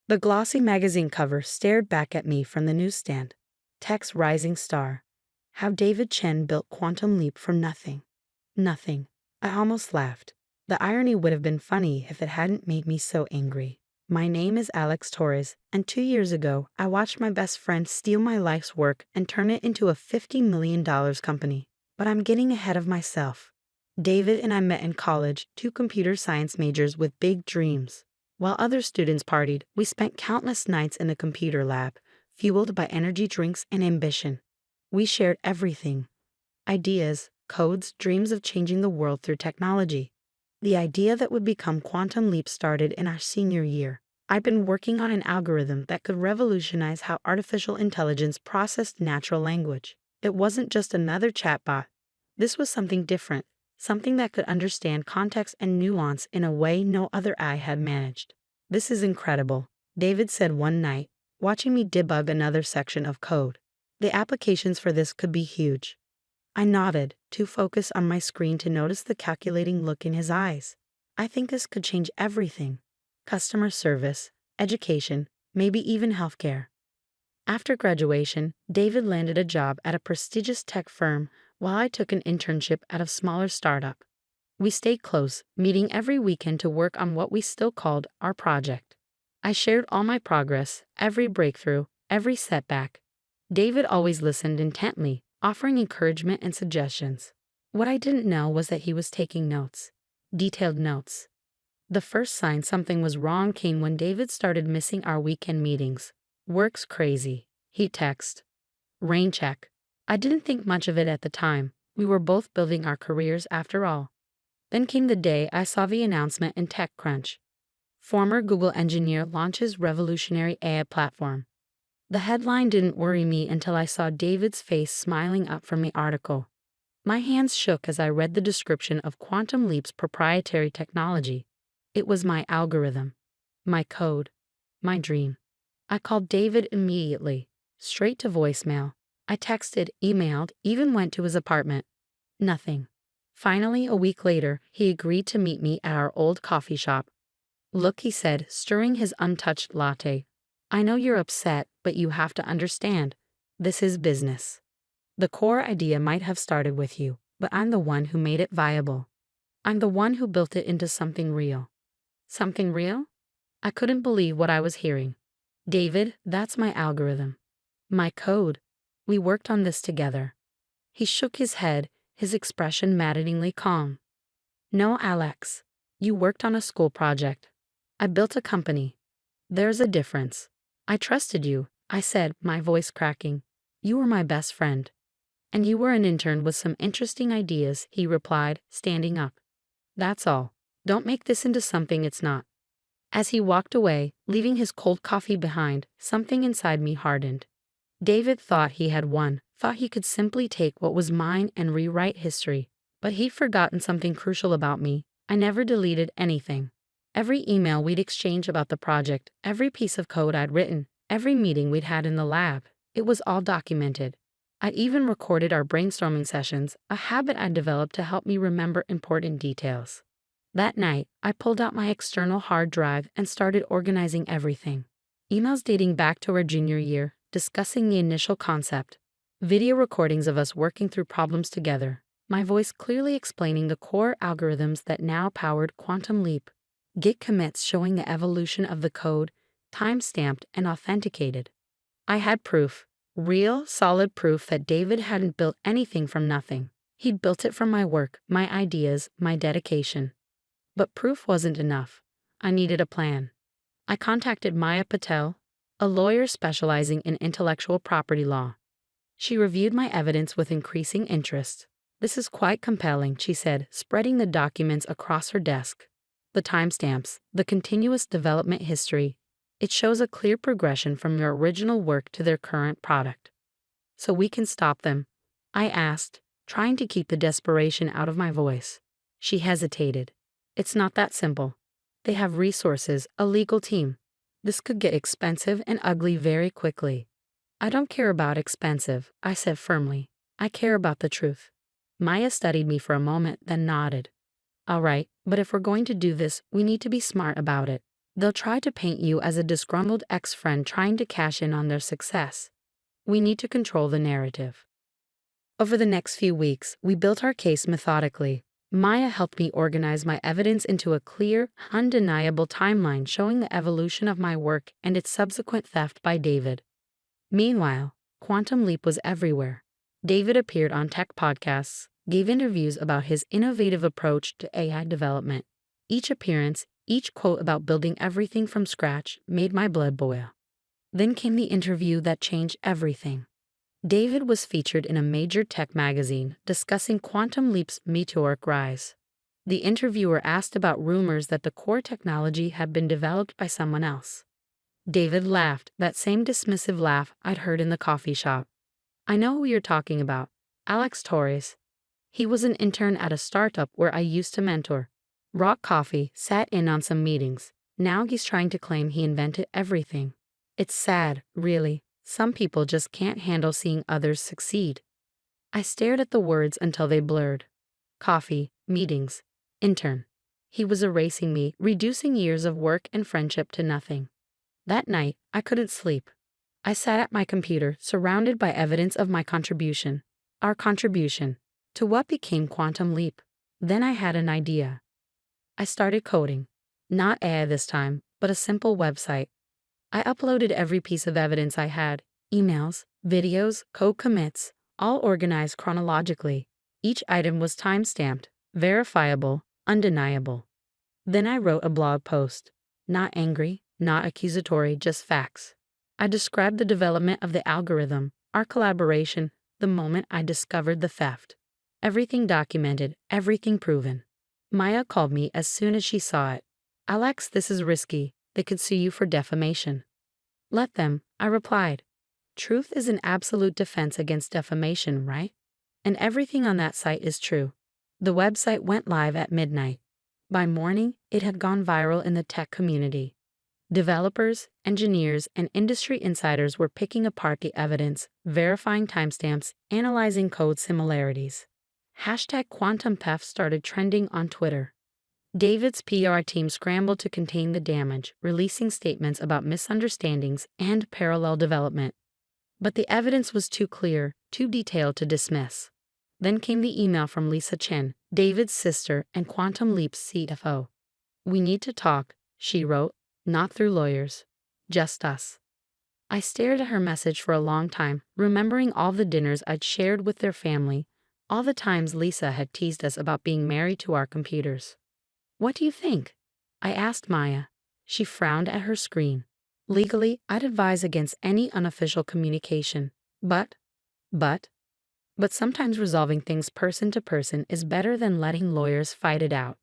The glossy magazine cover stared back at me from the newsstand. Text Rising Star. How David Chen built Quantum Leap from nothing. Nothing. I almost laughed. The irony would have been funny if it hadn't made me so angry. My name is Alex Torres, and 2 years ago, I watched my best friend steal my life's work and turn it into a $50 million company. But I'm getting ahead of myself. David and I met in college, two computer science majors with big dreams. While other students partied, we spent countless nights in the computer lab, fueled by energy drinks and ambition. We shared everything: ideas, codes, dreams of changing the world through technology. The idea that would become Quantum Leap started in our senior year. I'd been working on an algorithm that could revolutionize how artificial intelligence processed natural language. It wasn't just another chatbot. This was something different, something that could understand context and nuance in a way no other eye had managed. "This is incredible," David said one night, watching me debug another section of code. "The applications for this could be huge." I nodded, too focused on my screen to notice the calculating look in his eyes. "I think this could change everything. Customer service, education, maybe even healthcare." After graduation, David landed a job at a prestigious tech firm while I took an internship at a smaller startup. We stayed close, meeting every weekend to work on what we still called our project. I shared all my progress, every breakthrough, every setback. David always listened intently, offering encouragement and suggestions. What I didn't know was that he was taking notes. Detailed notes. The first sign something was wrong came when David started missing our weekend meetings. "Work's crazy," he texted. Rain check. I didn't think much of it at the time. We were both building our careers after all. Then came the day I saw the announcement in TechCrunch. Former Google engineer launches revolutionary AI platform. The headline didn't worry me until I saw David's face smiling up from the article. My hands shook as I read the description of Quantum Leap's proprietary technology. It was my algorithm, my code, my dream. I called David immediately, straight to voicemail. I texted, emailed, even went to his apartment. Nothing. Finally, a week later, he agreed to meet me at our old coffee shop. "Look," he said, stirring his untouched latte. "I know you're upset, but you have to understand. This is business. The core idea might have started with you, but I'm the one who made it viable. I'm the one who built it into something real." Something real? I couldn't believe what I was hearing. "David, that's my algorithm. My code. We worked on this together." He shook his head, his expression maddeningly calm. "No, Alex. You worked on a school project. I built a company. There's a difference. I trusted you," I said, my voice cracking. "You were my best friend." "And you were an intern with some interesting ideas," he replied, standing up. "That's all. Don't make this into something it's not." As he walked away, leaving his cold coffee behind, something inside me hardened. David thought he had won, thought he could simply take what was mine and rewrite history. But he'd forgotten something crucial about me. I never deleted anything. Every email we'd exchanged about the project, every piece of code I'd written, every meeting we'd had in the lab, it was all documented. I'd even recorded our brainstorming sessions, a habit I'd developed to help me remember important details. That night, I pulled out my external hard drive and started organizing everything. Emails dating back to our junior year, discussing the initial concept. Video recordings of us working through problems together. My voice clearly explaining the core algorithms that now powered Quantum Leap. Git commits showing the evolution of the code, time-stamped and authenticated. I had proof. Real, solid proof that David hadn't built anything from nothing. He'd built it from my work, my ideas, my dedication. But proof wasn't enough. I needed a plan. I contacted Maya Patel, a lawyer specializing in intellectual property law. She reviewed my evidence with increasing interest. "This is quite compelling," she said, spreading the documents across her desk. "The timestamps, the continuous development history. It shows a clear progression from your original work to their current product." "So we can stop them?" I asked, trying to keep the desperation out of my voice. She hesitated. "It's not that simple. They have resources, a legal team. This could get expensive and ugly very quickly." "I don't care about expensive," I said firmly. "I care about the truth." Maya studied me for a moment, then nodded. "All right, but if we're going to do this, we need to be smart about it. They'll try to paint you as a disgruntled ex-friend trying to cash in on their success. We need to control the narrative. Over the next few weeks, we built our case methodically. Maya helped me organize my evidence into a clear, undeniable timeline showing the evolution of my work and its subsequent theft by David. Meanwhile, Quantum Leap was everywhere. David appeared on tech podcasts, gave interviews about his innovative approach to AI development. Each appearance, each quote about building everything from scratch made my blood boil. Then came the interview that changed everything. David was featured in a major tech magazine discussing Quantum Leap's meteoric rise. The interviewer asked about rumors that the core technology had been developed by someone else. David laughed, that same dismissive laugh I'd heard in the coffee shop. I know who you're talking about, Alex Torres. He was an intern at a startup where I used to mentor. Rock Coffee sat in on some meetings. Now he's trying to claim he invented everything. It's sad, really. Some people just can't handle seeing others succeed. I stared at the words until they blurred. Coffee, meetings, intern. He was erasing me, reducing years of work and friendship to nothing. That night, I couldn't sleep. I sat at my computer, surrounded by evidence of my contribution. Our contribution to what became Quantum Leap. Then I had an idea. I started coding. Not AI this time, but a simple website. I uploaded every piece of evidence I had, emails, videos, code commits, all organized chronologically. Each item was time-stamped, verifiable, undeniable. Then I wrote a blog post. Not angry, not accusatory, just facts. I described the development of the algorithm, our collaboration, the moment I discovered the theft. Everything documented, everything proven. Maya called me as soon as she saw it. Alex, this is risky. They could sue you for defamation. Let them, I replied. Truth is an absolute defense against defamation, right? And everything on that site is true. The website went live at midnight. By morning, it had gone viral in the tech community. Developers, engineers, and industry insiders were picking apart the evidence, verifying timestamps, analyzing code similarities. #Quantum theft started trending on Twitter. David's PR team scrambled to contain the damage, releasing statements about misunderstandings and parallel development. But the evidence was too clear, too detailed to dismiss. Then came the email from Lisa Chen, David's sister and Quantum Leap's CFO. We need to talk, she wrote, not through lawyers. Just us. I stared at her message for a long time, remembering all the dinners I'd shared with their family, all the times Lisa had teased us about being married to our computers. What do you think? I asked Maya. She frowned at her screen. Legally, I'd advise against any unofficial communication. But sometimes resolving things person to person is better than letting lawyers fight it out.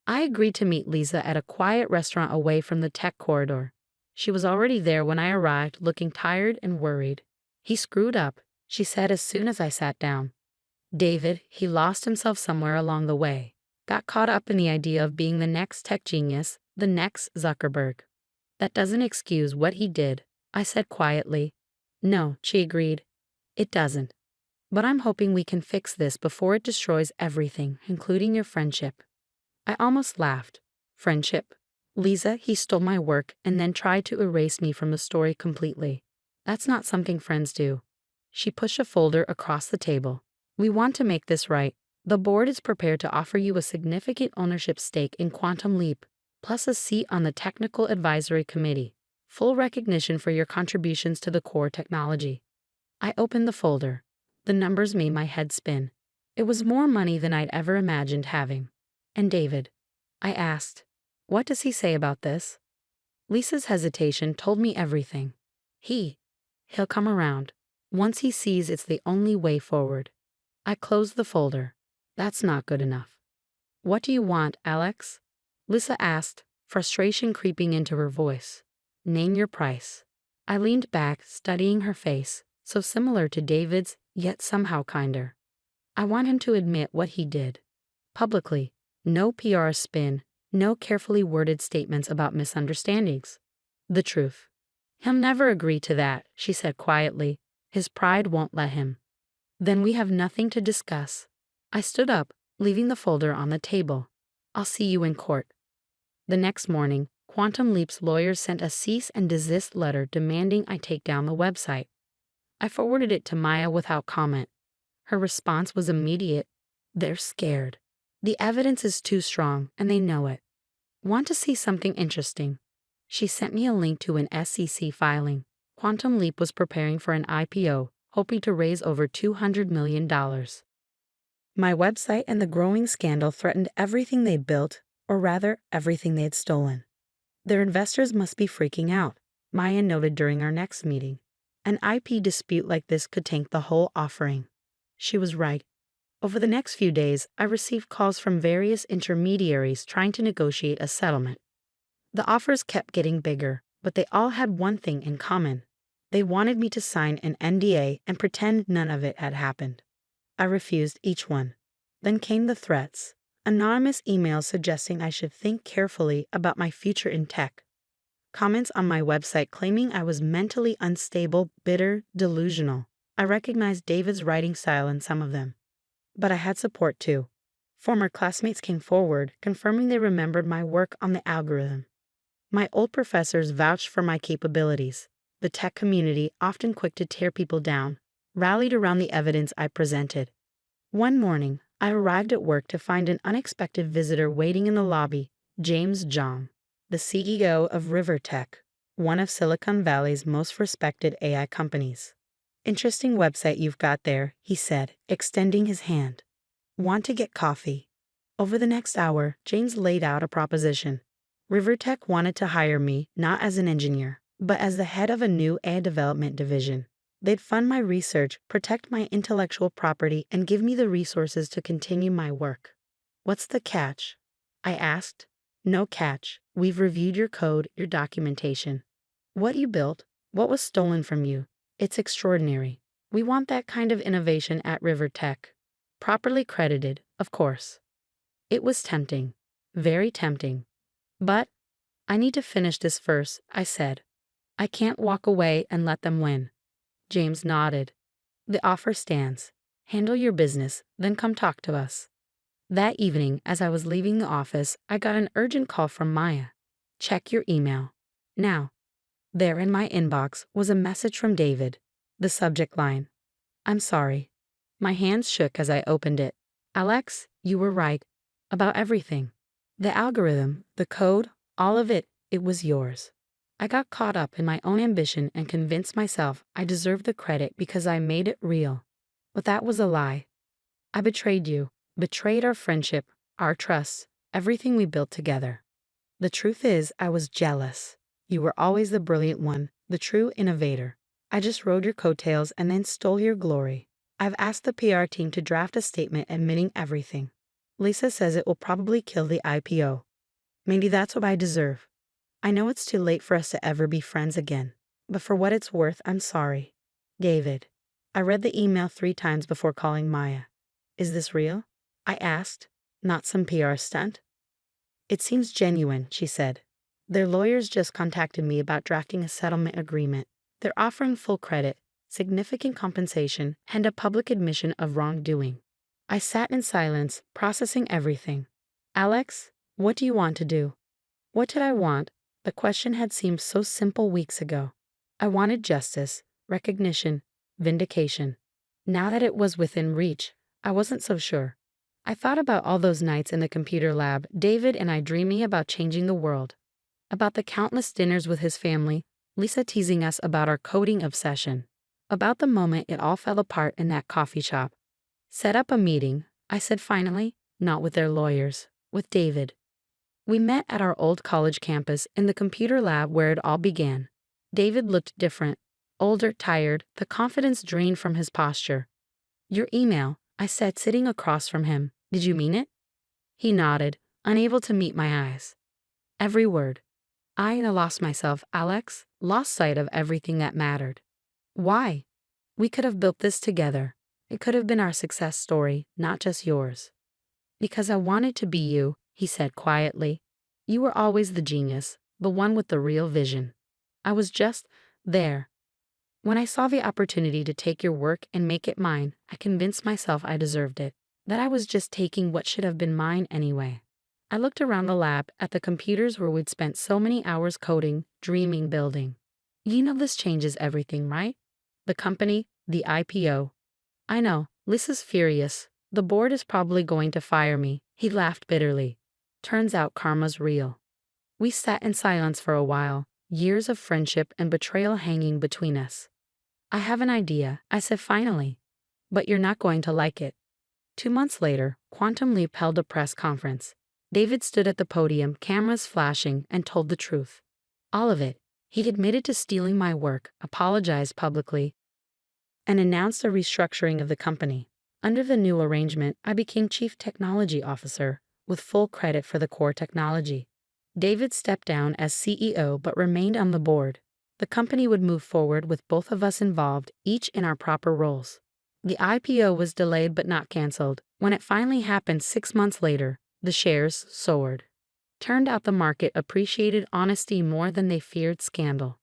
I agreed to meet Lisa at a quiet restaurant away from the tech corridor. She was already there when I arrived, looking tired and worried. He screwed up, she said as soon as I sat down. David, he lost himself somewhere along the way. Got caught up in the idea of being the next tech genius, the next Zuckerberg. That doesn't excuse what he did, I said quietly. No, she agreed. It doesn't. But I'm hoping we can fix this before it destroys everything, including your friendship. I almost laughed. Friendship? Lisa, he stole my work and then tried to erase me from the story completely. That's not something friends do. She pushed a folder across the table. We want to make this right. The board is prepared to offer you a significant ownership stake in Quantum Leap, plus a seat on the technical advisory committee. Full recognition for your contributions to the core technology. I opened the folder. The numbers made my head spin. It was more money than I'd ever imagined having. And David? I asked. What does he say about this? Lisa's hesitation told me everything. He'll come around. Once he sees it's the only way forward. I closed the folder. That's not good enough. What do you want, Alex? Lisa asked, frustration creeping into her voice. Name your price. I leaned back, studying her face, so similar to David's, yet somehow kinder. I want him to admit what he did. Publicly. No PR spin, no carefully worded statements about misunderstandings. The truth. He'll never agree to that, she said quietly. His pride won't let him. Then we have nothing to discuss. I stood up, leaving the folder on the table. I'll see you in court. The next morning, Quantum Leap's lawyers sent a cease and desist letter demanding I take down the website. I forwarded it to Maya without comment. Her response was immediate. They're scared. The evidence is too strong, and they know it. Want to see something interesting? She sent me a link to an SEC filing. Quantum Leap was preparing for an IPO, hoping to raise over $200 million. My website and the growing scandal threatened everything they built, or rather, everything they had stolen. Their investors must be freaking out, Maya noted during our next meeting. An IP dispute like this could tank the whole offering. She was right. Over the next few days, I received calls from various intermediaries trying to negotiate a settlement. The offers kept getting bigger, but they all had one thing in common. They wanted me to sign an NDA and pretend none of it had happened. I refused each one. Then came the threats. Anonymous emails suggesting I should think carefully about my future in tech. Comments on my website claiming I was mentally unstable, bitter, delusional. I recognized David's writing style in some of them. But I had support too. Former classmates came forward, confirming they remembered my work on the algorithm. My old professors vouched for my capabilities. The tech community, often quick to tear people down, rallied around the evidence I presented. One morning, I arrived at work to find an unexpected visitor waiting in the lobby, James Zhang, the CEO of RiverTech, one of Silicon Valley's most respected AI companies. Interesting website you've got there, he said, extending his hand. Want to get coffee? Over the next hour, James laid out a proposition. RiverTech wanted to hire me not as an engineer, but as the head of a new AI development division. They'd fund my research, protect my intellectual property, and give me the resources to continue my work. What's the catch? I asked. No catch. We've reviewed your code, your documentation. What you built, what was stolen from you. It's extraordinary. We want that kind of innovation at RiverTech. Properly credited, of course. It was tempting. Very tempting. But I need to finish this first, I said. I can't walk away and let them win. James nodded. The offer stands. Handle your business, then come talk to us. That evening, as I was leaving the office, I got an urgent call from Maya. Check your email. Now. There in my inbox was a message from David. The subject line. I'm sorry. My hands shook as I opened it. Alex, you were right. About everything. The algorithm, the code, all of it, it was yours. I got caught up in my own ambition and convinced myself I deserved the credit because I made it real. But that was a lie. I betrayed you, betrayed our friendship, our trust, everything we built together. The truth is, I was jealous. You were always the brilliant one, the true innovator. I just rode your coattails and then stole your glory. I've asked the PR team to draft a statement admitting everything. Lisa says it will probably kill the IPO. Maybe that's what I deserve. I know it's too late for us to ever be friends again, but for what it's worth, I'm sorry. David. I read the email 3 times before calling Maya. Is this real? I asked, not some PR stunt. It seems genuine, she said. Their lawyers just contacted me about drafting a settlement agreement. They're offering full credit, significant compensation, and a public admission of wrongdoing. I sat in silence, processing everything. Alex, what do you want to do? What did I want? The question had seemed so simple weeks ago. I wanted justice, recognition, vindication. Now that it was within reach, I wasn't so sure. I thought about all those nights in the computer lab, David and I dreaming about changing the world. About the countless dinners with his family, Lisa teasing us about our coding obsession. About the moment it all fell apart in that coffee shop. Set up a meeting, I said finally, not with their lawyers, with David. We met at our old college campus in the computer lab where it all began. David looked different, older, tired, the confidence drained from his posture. Your email, I said, sitting across from him. Did you mean it? He nodded, unable to meet my eyes. Every word. I lost myself, Alex, lost sight of everything that mattered. Why? We could have built this together. It could have been our success story, not just yours. Because I wanted to be you, he said quietly. You were always the genius, the one with the real vision. I was just there. When I saw the opportunity to take your work and make it mine, I convinced myself I deserved it, that I was just taking what should have been mine anyway. I looked around the lab at the computers where we'd spent so many hours coding, dreaming, building. You know this changes everything, right? The company, the IPO. I know, Lisa's furious. The board is probably going to fire me. He laughed bitterly. Turns out karma's real. We sat in silence for a while, years of friendship and betrayal hanging between us. I have an idea, I said finally. But you're not going to like it. 2 months later, Quantum Leap held a press conference. David stood at the podium, cameras flashing, and told the truth. All of it. He'd admitted to stealing my work, apologized publicly, and announced a restructuring of the company. Under the new arrangement, I became Chief Technology Officer, with full credit for the core technology. David stepped down as CEO but remained on the board. The company would move forward with both of us involved, each in our proper roles. The IPO was delayed but not canceled. When it finally happened 6 months later, the shares soared. Turned out the market appreciated honesty more than they feared scandal.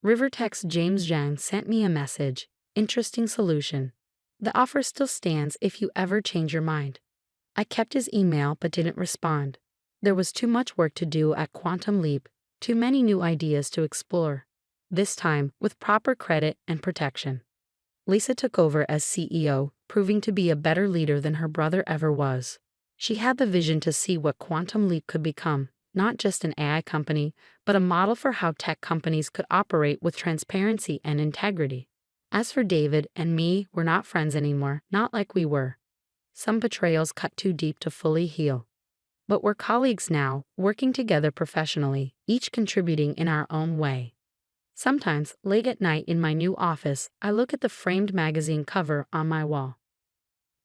Rivertech's James Zhang sent me a message. Interesting solution. The offer still stands if you ever change your mind. I kept his email but didn't respond. There was too much work to do at Quantum Leap, too many new ideas to explore. This time, with proper credit and protection. Lisa took over as CEO, proving to be a better leader than her brother ever was. She had the vision to see what Quantum Leap could become, not just an AI company, but a model for how tech companies could operate with transparency and integrity. As for David and me, we're not friends anymore, not like we were. Some betrayals cut too deep to fully heal. But we're colleagues now, working together professionally, each contributing in our own way. Sometimes, late at night in my new office, I look at the framed magazine cover on my wall.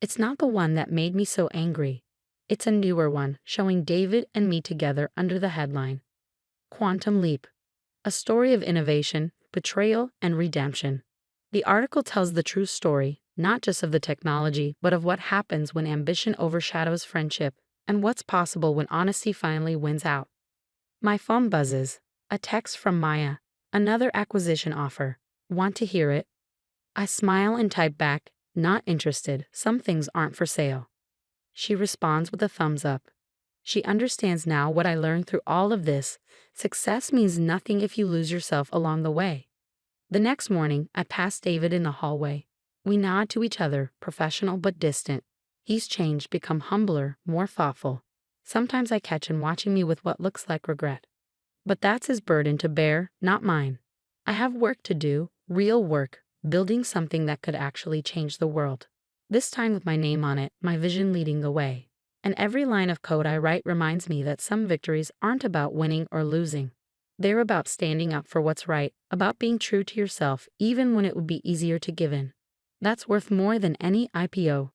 It's not the one that made me so angry. It's a newer one, showing David and me together under the headline, Quantum Leap. A story of innovation, betrayal, and redemption. The article tells the true story, not just of the technology, but of what happens when ambition overshadows friendship, and what's possible when honesty finally wins out. My phone buzzes. A text from Maya. Another acquisition offer. Want to hear it? I smile and type back, not interested, some things aren't for sale. She responds with a thumbs up. She understands now what I learned through all of this. Success means nothing if you lose yourself along the way. The next morning, I pass David in the hallway. We nod to each other, professional but distant. He's changed, become humbler, more thoughtful. Sometimes I catch him watching me with what looks like regret. But that's his burden to bear, not mine. I have work to do, real work, building something that could actually change the world. This time with my name on it, my vision leading the way. And every line of code I write reminds me that some victories aren't about winning or losing. They're about standing up for what's right, about being true to yourself even when it would be easier to give in. That's worth more than any IPO.